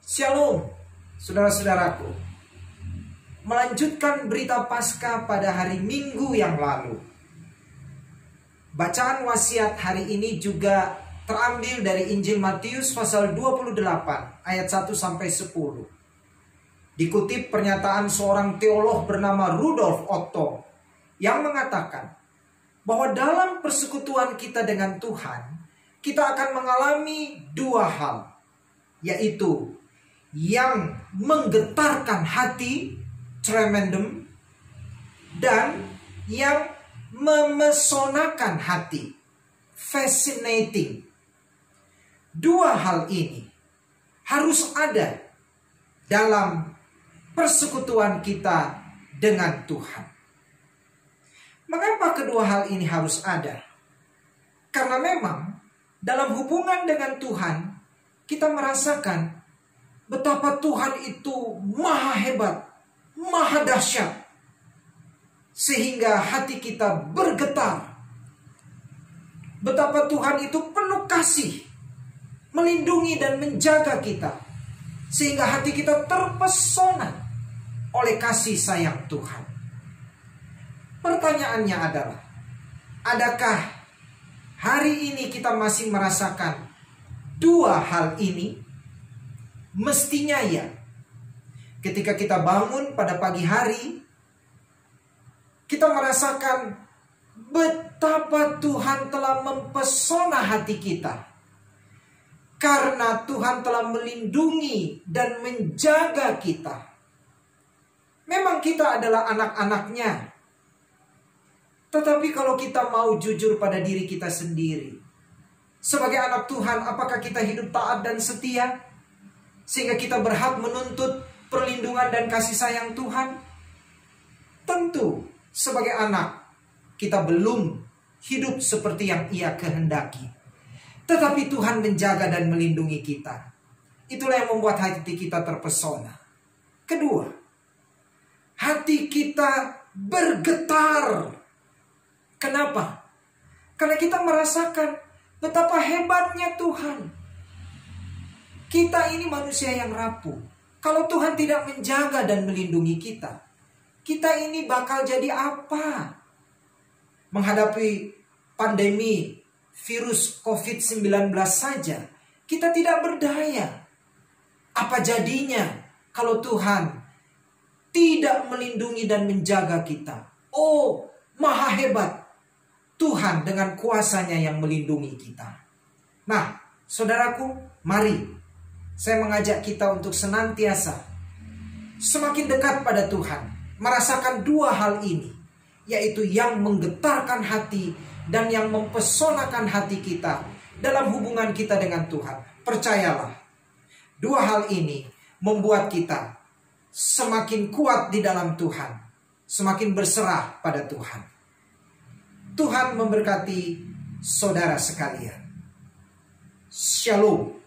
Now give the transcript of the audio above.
Shalom, saudara-saudaraku. Melanjutkan berita Paskah pada hari Minggu yang lalu. Bacaan wasiat hari ini juga terambil dari Injil Matius pasal 28 ayat 1 sampai 10. Dikutip pernyataan seorang teolog bernama Rudolf Otto yang mengatakan bahwa dalam persekutuan kita dengan Tuhan, kita akan mengalami dua hal, yaitu yang menggetarkan hati, tremendum, dan yang memesonakan hati, fascinating. Dua hal ini harus ada dalam persekutuan kita dengan Tuhan. Mengapa kedua hal ini harus ada? Karena memang dalam hubungan dengan Tuhan, kita merasakan betapa Tuhan itu maha hebat, maha dahsyat, sehingga hati kita bergetar. Betapa Tuhan itu penuh kasih, melindungi dan menjaga kita, sehingga hati kita terpesona oleh kasih sayang Tuhan. Pertanyaannya adalah, adakah hari ini kita masih merasakan dua hal ini? Mestinya ya. Ketika kita bangun pada pagi hari, kita merasakan betapa Tuhan telah mempesona hati kita. Karena Tuhan telah melindungi dan menjaga kita. Memang kita adalah anak-anaknya. Tetapi kalau kita mau jujur pada diri kita sendiri, sebagai anak Tuhan, apakah kita hidup taat dan setia? Sehingga kita berhak menuntut perlindungan dan kasih sayang Tuhan? Tentu, sebagai anak, kita belum hidup seperti yang Ia kehendaki. Tetapi Tuhan menjaga dan melindungi kita. Itulah yang membuat hati kita terpesona. Kedua, hati kita bergetar. Kenapa? Karena kita merasakan betapa hebatnya Tuhan. Kita ini manusia yang rapuh. Kalau Tuhan tidak menjaga dan melindungi kita, kita ini bakal jadi apa? Menghadapi pandemi virus COVID-19 saja, kita tidak berdaya. Apa jadinya kalau Tuhan tidak melindungi dan menjaga kita? Oh, maha hebat Tuhan dengan kuasanya yang melindungi kita. Nah, saudaraku, mari saya mengajak kita untuk senantiasa semakin dekat pada Tuhan, merasakan dua hal ini, yaitu yang menggetarkan hati dan yang mempesonakan hati kita dalam hubungan kita dengan Tuhan. Percayalah, dua hal ini membuat kita semakin kuat di dalam Tuhan, semakin berserah pada Tuhan. Tuhan memberkati saudara sekalian. Shalom.